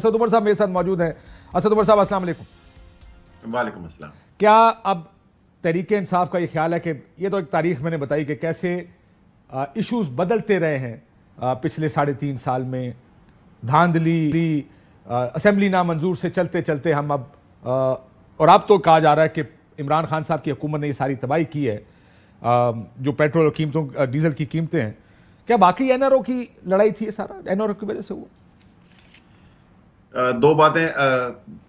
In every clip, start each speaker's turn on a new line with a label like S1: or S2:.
S1: असद उमर साहब मेरे साथ मौजूद हैं। असद उमर साहब अस्सलाम वालेकुम।
S2: वालेकुम अस्सलाम।
S1: क्या अब तहरीक इंसाफ का ये ख्याल है कि ये तो एक तारीख मैंने बताई कि कैसे इश्यूज बदलते रहे हैं पिछले 3.5 साल में, धांधली, असेंबली नामंजूर से चलते चलते हम अब और अब तो कहा जा रहा है कि इमरान खान साहब की हुकूमत ने ये सारी तबाही की है, जो पेट्रोल कीमतों, डीजल की कीमतें हैं। क्या बाकी एनआरओ की लड़ाई थी ये सारा, एनआरओ की वजह से हुआ?
S2: दो बातें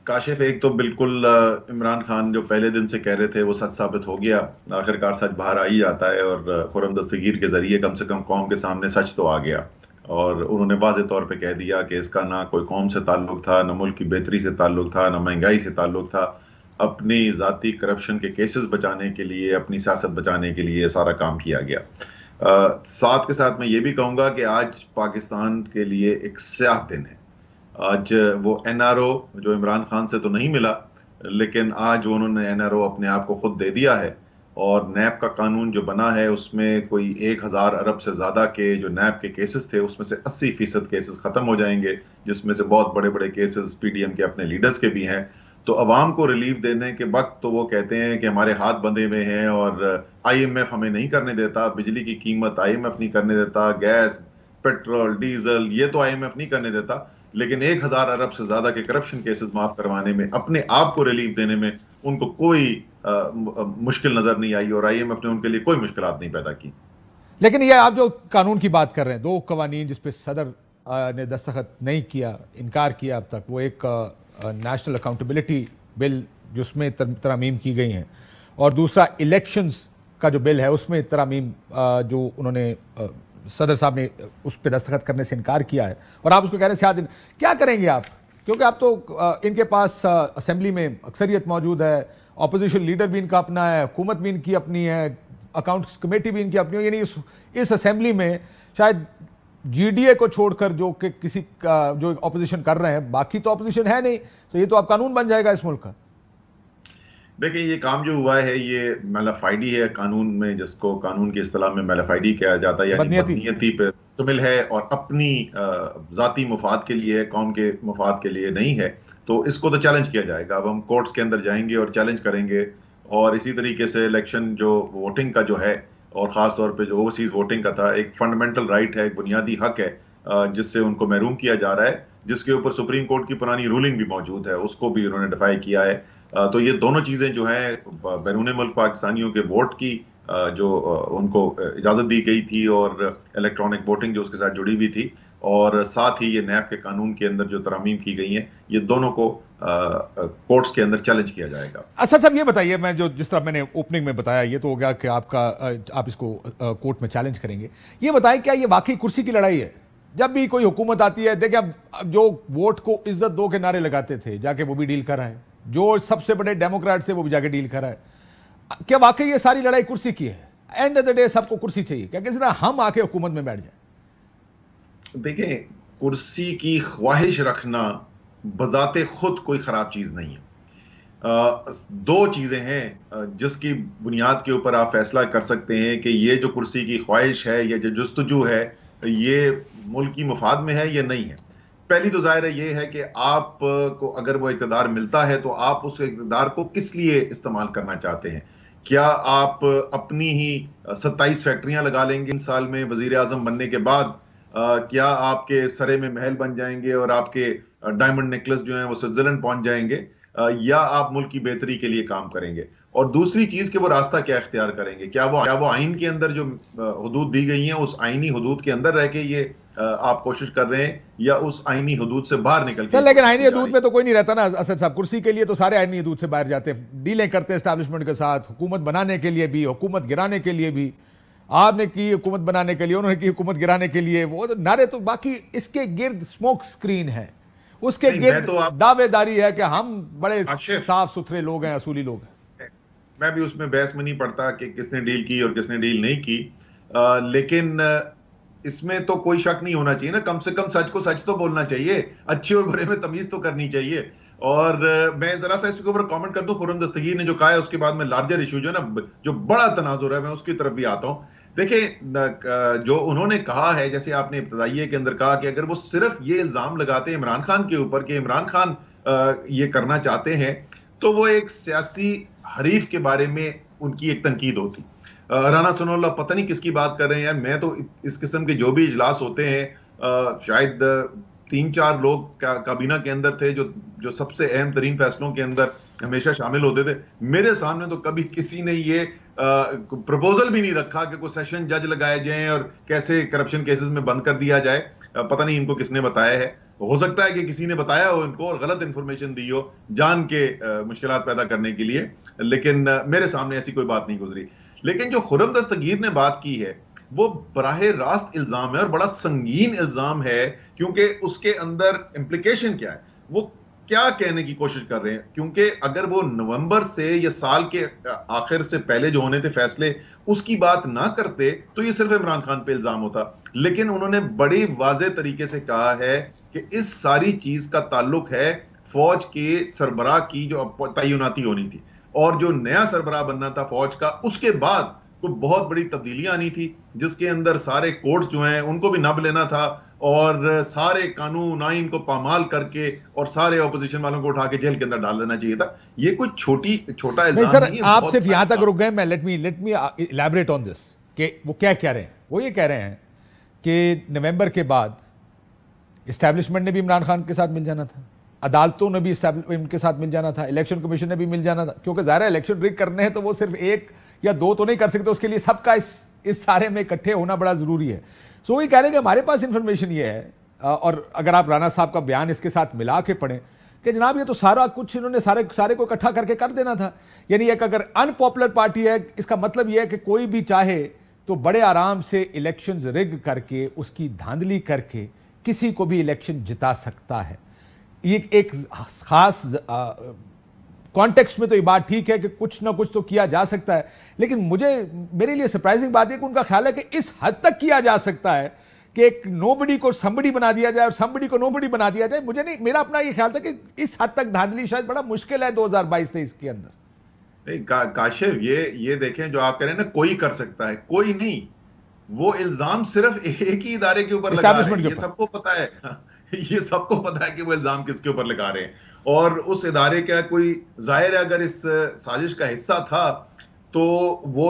S2: काशिफ। एक तो बिल्कुल इमरान खान जो पहले दिन से कह रहे थे वो सच साबित हो गया। आखिरकार सच बाहर आ ही जाता है और खुर्रम दस्तगीर के जरिए कम से कम कौम के सामने सच तो आ गया और उन्होंने वाज़ेह तौर पे कह दिया कि इसका ना कोई कौम से ताल्लुक था, ना मुल्क की बेहतरी से ताल्लुक था, ना महंगाई से ताल्लुक था। अपनी ज़ाती करप्शन के केसेस बचाने के लिए, अपनी सियासत बचाने के लिए सारा काम किया गया। साथ के साथ मैं ये भी कहूँगा कि आज पाकिस्तान के लिए एक स्याह दिन है। आज वो एनआरओ जो इमरान खान से तो नहीं मिला, लेकिन आज उन्होंने एनआरओ अपने आप को खुद दे दिया है और नैब का कानून जो बना है उसमें कोई 1000 अरब से ज्यादा के जो नैब के केसेस थे उसमें से 80% केसेस खत्म हो जाएंगे, जिसमें से बहुत बड़े बड़े केसेस पीडीएम के अपने लीडर्स के भी हैं। तो अवाम को रिलीफ देने के वक्त तो वो कहते हैं कि हमारे हाथ बंधे हुए हैं और आईएमएफ हमें नहीं करने देता, बिजली की कीमत आईएमएफ नहीं करने देता, गैस, पेट्रोल, डीजल ये तो आईएमएफ नहीं करने देता, लेकिन 1000 अरब से ज्यादा के करप्शन केसेस माफ करवाने में, अपने आप को रिलीफ देने में उनको कोई मुश्किल नजर नहीं आई और आईएमएफ ने उनके लिए कोई मुश्किलात नहीं पैदा की।
S1: लेकिन ये आप जो कानून की बात कर रहे हैं, 2 कवानीन जिसपे सदर ने दस्तखत नहीं किया, इनकार किया अब तक, वो एक नेशनल अकाउंटेबिलिटी बिल जिसमें तरमीम की गई हैं और दूसरा इलेक्शंस का जो बिल है उसमें तरमीम जो उन्होंने सदर साहब ने उस पर दस्तखत करने से इनकार किया है और आप उसको कह रहे हैं क्या करेंगे आप? क्योंकि आप तो इनके पास असेंबली में अक्सरियत मौजूद है, ऑपोजिशन लीडर भी इनका अपना है, हुकूमत भी इनकी अपनी है, अकाउंट्स कमेटी भी इनकी अपनी है, यानी इस असेंबली में शायद जीडीए को छोड़कर जो कि किसी का जो ऑपोजिशन कर रहे हैं, बाकी तो ऑपोजिशन है नहीं, तो ये तो अब कानून बन जाएगा इस मुल्क का।
S2: देखिए ये काम जो हुआ है ये मैलाफाइडी है कानून में, जिसको कानून की इस्तेलाह में मैलाफाइडी कहा जाता है, यानी बदनीयती पे मुश्तमिल है और अपनी जाती मुफाद के लिए, कौम के मुफाद के लिए नहीं है। तो इसको तो चैलेंज किया जाएगा। अब हम कोर्ट्स के अंदर जाएंगे और चैलेंज करेंगे और इसी तरीके से इलेक्शन जो वोटिंग का जो है और ख़ास तौर पे जो ओवरसीज वोटिंग का था, एक फंडामेंटल राइट है, एक बुनियादी हक है जिससे उनको महरूम किया जा रहा है, जिसके ऊपर सुप्रीम कोर्ट की पुरानी रूलिंग भी मौजूद है, उसको भी उन्होंने डिफाई किया है। तो ये दोनों चीज़ें जो हैं बैरून मुल्क पाकिस्तानियों के वोट की जो उनको इजाज़त दी गई थी और इलेक्ट्रॉनिक वोटिंग जो उसके साथ जुड़ी हुई थी, और साथ ही ये नैब के कानून के अंदर जो तरमीम की गई हैं, ये दोनों को कोर्ट्स के अंदर चैलेंज किया जाएगा।
S1: अच्छा साहब ये बताइए, मैं जो जिस तरह मैंने ओपनिंग में बताया ये तो हो गया कि आप इसको कोर्ट में चैलेंज करेंगे। ये बताएं क्या ये वाकई कुर्सी की लड़ाई है? जब भी कोई हुकूमत आती है, देखिए अब जो वोट को इज्जत दो के नारे लगाते थे जाके वो भी डील कर रहा है, जो सबसे बड़े डेमोक्रेट से वो भी जाके डील कर रहा है। क्या वाकई ये सारी लड़ाई कुर्सी की है? एंड ऑफ द डे सबको कुर्सी चाहिए, क्या किसी तरह हम आके हुकूमत में बैठ जाए?
S2: देखिए कुर्सी की ख्वाहिश रखना बजाते खुद कोई खराब चीज नहीं है। दो चीजें हैं जिसकी बुनियाद के ऊपर आप फैसला कर सकते हैं कि ये जो कुर्सी की ख्वाहिश है, ये जो जुस्तजू है, ये मुल्क की मुफाद में है या नहीं है। पहली तो जाहिर है ये है कि आप को अगर वो इक़्तिदार मिलता है तो आप उस इक़्तिदार को किस लिए इस्तेमाल करना चाहते हैं। क्या आप अपनी ही 27 फैक्ट्रियां लगा लेंगे इन साल में वजीर आजम बनने के बाद? क्या आपके सरे में महल बन जाएंगे और आपके डायमंड नेकलेस जो है वो स्विट्जरलैंड पहुंच जाएंगे, या आप मुल्क की बेहतरी के लिए काम करेंगे? और दूसरी चीज कि वो रास्ता क्या इख्तियार करेंगे। क्या वो आइन के अंदर जो हुदूद दी गई हैं उस आइनी हुदूद के अंदर रह के ये आप कोशिश कर रहे हैं, या उस आइनी हुदूद से बाहर निकल के?
S1: लेकिन आइनी हुदूद में तो कोई नहीं रहता ना असद साहब। कुर्सी के लिए तो सारे आइनी हुदूद से बाहर जाते हैं, डीलें करते हैं एस्टैब्लिशमेंट के साथ, हुकूमत बनाने के लिए भी, हुकूमत गिराने के लिए भी। आपने की हुकूमत बनाने के लिए, उन्होंने की हुकूमत गिराने के लिए। वो तो नारे तो बाकी इसके गिर्द स्मोक स्क्रीन है, उसके गिर्द दावेदारी है कि हम बड़े साफ सुथरे लोग हैं, असूली लोग हैं।
S2: मैं भी उसमें बहस में नहीं पड़ता कि किसने डील की और किसने डील नहीं की, लेकिन इसमें तो कोई शक नहीं होना चाहिए ना। कम से कम सच को सच तो बोलना चाहिए, अच्छे और बुरे में तमीज तो करनी चाहिए। और मैं जरा सा इसके ऊपर कमेंट कर दूं, खुर्रम दस्तगीर ने जो कहा है उसके बाद में लार्जर इशू जो है ना, जो बड़ा तनाजुर है, मैं उसकी तरफ भी आता हूं। देखिए, जो उन्होंने कहा है, जैसे आपने इब्तदाइये के अंदर कहा कि अगर वो सिर्फ ये इल्जाम लगाते हैं इमरान खान के ऊपर कि इमरान खान ये करना चाहते हैं, तो वो एक सियासी हरीफ के बारे में उनकी एक तनकीद होती। राना सनाउल्लाह पता नहीं किसकी बात कर रहे हैं यार। मैं तो इस किस्म के जो भी इजलास होते हैं, शायद 3-4 लोग काबीना के अंदर थे जो जो सबसे अहम तरीन फैसलों के अंदर हमेशा शामिल होते थे। मेरे सामने तो कभी किसी ने ये प्रपोजल भी नहीं रखा कि कोई सेशन जज लगाए जाएं और कैसे करप्शन केसेस में बंद कर दिया जाए। पता नहीं इनको किसने बताया है। हो सकता है कि किसी ने बताया हो इनको और गलत इंफॉर्मेशन दी हो जान के मुश्किलात पैदा करने के लिए, लेकिन मेरे सामने ऐसी कोई बात नहीं गुजरी। लेकिन जो खुर्रम दस्तगीर ने बात की है वो बराह रास्त इल्जाम है और बड़ा संगीन इल्जाम है, क्योंकि उसके अंदर इम्प्लीकेशन क्या है, वो क्या कहने की कोशिश कर रहे हैं। क्योंकि अगर वो नवंबर से या साल के आखिर से पहले जो होने थे फैसले, उसकी बात ना करते तो ये सिर्फ इमरान खान पे इल्जाम होता। लेकिन उन्होंने बड़ी वाज़ेह तरीके से कहा है कि इस सारी चीज का ताल्लुक है फौज के सरबराह की जो तैनाती होनी थी, और जो नया सरबराह बनना था फौज का, उसके बाद कोई बहुत बड़ी तब्दीलियां आनी थी, जिसके अंदर सारे कोर्ट्स जो हैं उनको भी नब लेना था और सारे कानून आइन को पामाल करके और सारे ऑपोजिशन वालों को उठा के जेल के अंदर डाल देना चाहिए था। ये कोई छोटा
S1: नहीं सर, आप सिर्फ यहां तक रुक गए। मैं let me elaborate on this कि वो क्या कह रहे हैं। वो ये कह रहे हैं कि नवंबर के बाद इस्टेब्लिशमेंट ने भी इमरान खान के साथ मिल जाना था, अदालतों ने भी इनके साथ मिल जाना था, इलेक्शन कमीशन ने भी मिल जाना था, क्योंकि ज़ाहिर है इलेक्शन रिग करने हैं तो वो सिर्फ एक या दो तो नहीं कर सकते, उसके लिए सबका इस सारे में इकट्ठे होना बड़ा जरूरी है। सो ये कह रहे हैं कि हमारे पास इंफॉर्मेशन ये है, और अगर आप राणा साहब का बयान इसके साथ मिला के पढ़ें कि जनाब ये तो सारा कुछ इन्होंने सारे को इकट्ठा करके कर देना था। यानी एक अगर अनपॉपुलर पार्टी है, इसका मतलब यह है कि कोई भी चाहे तो बड़े आराम से इलेक्शंस रिग करके, उसकी धांधली करके किसी को भी इलेक्शन जिता सकता है। ये एक खास कॉन्टेक्स्ट में तो ये बात ठीक है कि कुछ ना कुछ तो किया जा सकता है, लेकिन मेरे लिए सरप्राइजिंग बात है कि उनका ख्याल है कि इस हद तक किया जा सकता है कि एक नोबडी को समबडी बना दिया जाए और समबडी को नोबडी बना दिया जाए। मुझे नहीं, मेरा अपना ये ख्याल था कि इस हद तक धांधली शायद बड़ा मुश्किल है 2022-23 के अंदर।
S2: नहीं काशिफ, ये देखें जो आप कह रहे हैं ना, कोई कर सकता है, कोई नहीं। वो इल्जाम सिर्फ एक ही इदारे के ऊपर लगा रहे हैं, ये सबको पता है। ये सबको पता है कि वो इल्जाम किसके ऊपर लगा रहे हैं, और उस इदारे का कोई, जाहिर है अगर इस साजिश का हिस्सा था तो वो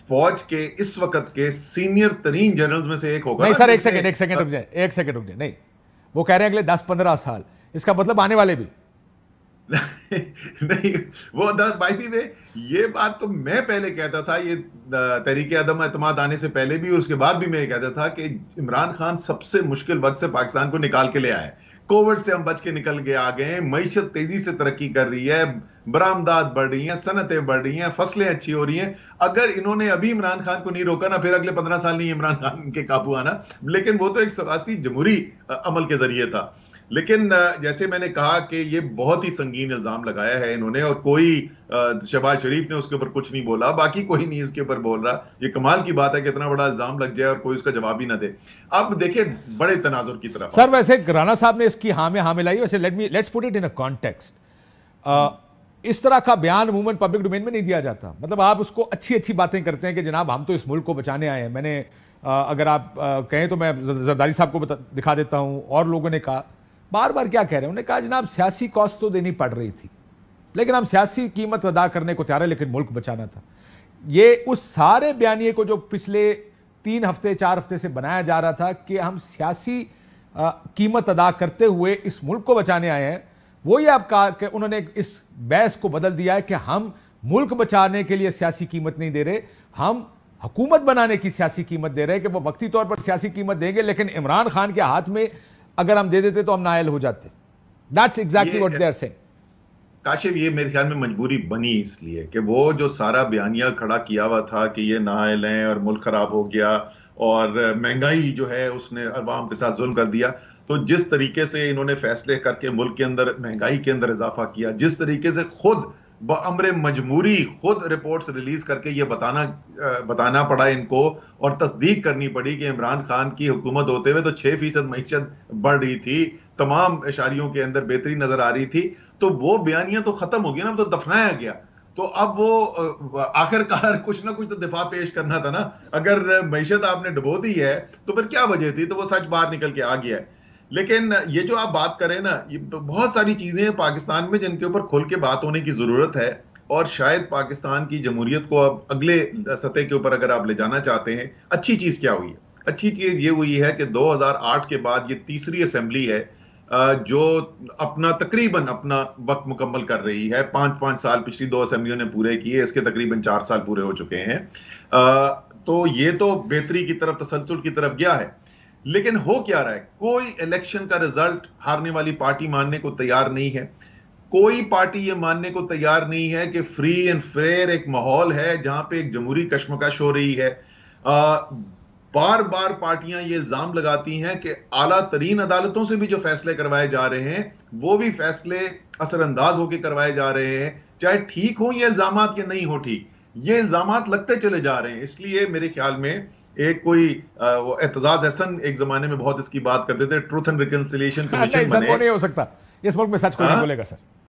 S2: फौज के इस वक्त के सीनियर तरीन जनरल्स में से एक होगा।
S1: नहीं सर, एक सेकंड रुक जाए। नहीं, वो कह रहे हैं अगले 10-15 साल, इसका मतलब आने वाले भी
S2: नहीं, वो बाय द वे ये बात तो मैं पहले कहता था, ये तहरीके अदम एतमाद आने से पहले भी, उसके बाद भी मैं ये कहता था कि इमरान खान सबसे मुश्किल वक्त से पाकिस्तान को निकाल के ले आए। कोविड से हम बच के निकल के आ गए, मईशत तेजी से तरक्की कर रही है, बरामदात बढ़ रही हैं, सनतें बढ़ रही हैं, फसलें अच्छी हो रही हैं। अगर इन्होंने अभी इमरान खान को नहीं रोका ना, फिर अगले 15 साल नहीं इमरान खान के काबू आना। लेकिन वो तो एक सियासी जमहूरी अमल के जरिए था। लेकिन जैसे मैंने कहा कि ये बहुत ही संगीन इल्जाम लगाया है इन्होंने, और कोई शहबाज शरीफ ने उसके ऊपर कुछ नहीं बोला, बाकी कोई नहीं इसके ऊपर बोल रहा। ये कमाल की बात है कि इतना बड़ा इल्जाम लग जाए और कोई उसका जवाब ही ना दे। अब देखिए बड़े तनाजुर की तरफ
S1: सर, वैसे राणा साहब ने इसकी हाँ में मिलाई। वैसे let's put it in a context. इस तरह का बयान अमूमन पब्लिक डोमेन में नहीं दिया जाता। मतलब आप उसको अच्छी बातें करते हैं कि जनाब हम तो इस मुल्क को बचाने आए हैं। मैंने अगर आप कहें तो मैं जरदारी साहब को दिखा देता हूं, और लोगों ने कहा बार बार क्या कह रहे हैं, उन्होंने कहा जनाब सियासी कॉस्ट तो देनी पड़ रही थी, लेकिन हम सियासी कीमत अदा करने को तैयार है, लेकिन मुल्क बचाना था। ये उस सारे बयानिए को जो पिछले 3 हफ्ते 4 हफ्ते से बनाया जा रहा था कि हम सियासी कीमत अदा करते हुए इस मुल्क को बचाने आए हैं, वो ये आप कहा कि उन्होंने इस बहस को बदल दिया है कि हम मुल्क बचाने के लिए सियासी कीमत नहीं दे रहे, हम हुकूमत बनाने की सियासी कीमत दे रहे हैं कि वो वक्ती तौर पर सियासी कीमत देंगे, लेकिन इमरान खान के हाथ में अगर हम दे देते तो हम नायल हो जाते। That's exactly what they are saying.
S2: Kashif, ये मेरे ख्याल में मजबूरी बनी इसलिए कि वो जो सारा बयानिया खड़ा किया हुआ था कि ये नायल हैं और मुल्क खराब हो गया और महंगाई जो है उसने अवाम के साथ जुल्म कर दिया, तो जिस तरीके से इन्होंने फैसले करके मुल्क के अंदर महंगाई के अंदर इजाफा किया, जिस तरीके से खुद बअम्र मजबूरी खुद रिपोर्ट्स रिलीज करके ये बताना पड़ा इनको और तस्दीक करनी पड़ी कि इमरान खान की हुकूमत होते हुए तो 6% मईशत बढ़ रही थी, तमाम इशारियों के अंदर बेहतरी नजर आ रही थी, तो वो बयानियां तो खत्म हो गया ना, तो दफनाया गया। तो अब वो आखिरकार कुछ ना कुछ तो दिफा पेश करना था ना। अगर मैशत आपने डुबो दी है तो फिर क्या वजह थी? तो वो सच बाहर निकल के आ गया है। लेकिन ये जो आप बात करें ना, ये बहुत सारी चीजें हैं पाकिस्तान में जिनके ऊपर खुल के बात होने की जरूरत है। और शायद पाकिस्तान की जमहूरियत को अब अगले सतह के ऊपर अगर आप ले जाना चाहते हैं, अच्छी चीज क्या हुई है? अच्छी चीज ये हुई है कि 2008 के बाद ये तीसरी असेंबली है जो अपना तकरीबन अपना वक्त मुकम्मल कर रही है। 5-5 साल पिछली 2 असेंबलियों ने पूरे किए, इसके तकरीबन 4 साल पूरे हो चुके हैं। तो ये तो बेहतरी की तरफ, तसलसल की तरफ गया है। लेकिन हो क्या रहा है? कोई इलेक्शन का रिजल्ट हारने वाली पार्टी मानने को तैयार नहीं है। कोई पार्टी ये मानने को तैयार नहीं है कि फ्री एंड फेयर एक माहौल है जहां पे एक जमहूरी कशमकश हो रही है। बार बार पार्टियां ये इल्जाम लगाती हैं कि आला तरीन अदालतों से भी जो फैसले करवाए जा रहे हैं वो भी फैसले असरअंदाज होकर करवाए जा रहे हैं, चाहे ठीक हो ये इल्जामात या नहीं हो ठीक, ये इल्जामात लगते चले जा रहे हैं। इसलिए मेरे ख्याल में एक कोई वो एतजाज हसन एक जमाने में बहुत इसकी बात करते थे, ट्रूथ एंड रिकंसिलिएशन
S1: नहीं
S2: कमीशन
S1: सर, वो
S2: बने।
S1: नहीं हो सकता। इस मुल्क में सच कोई नहीं
S2: हाँ?
S1: बोलेगा सर।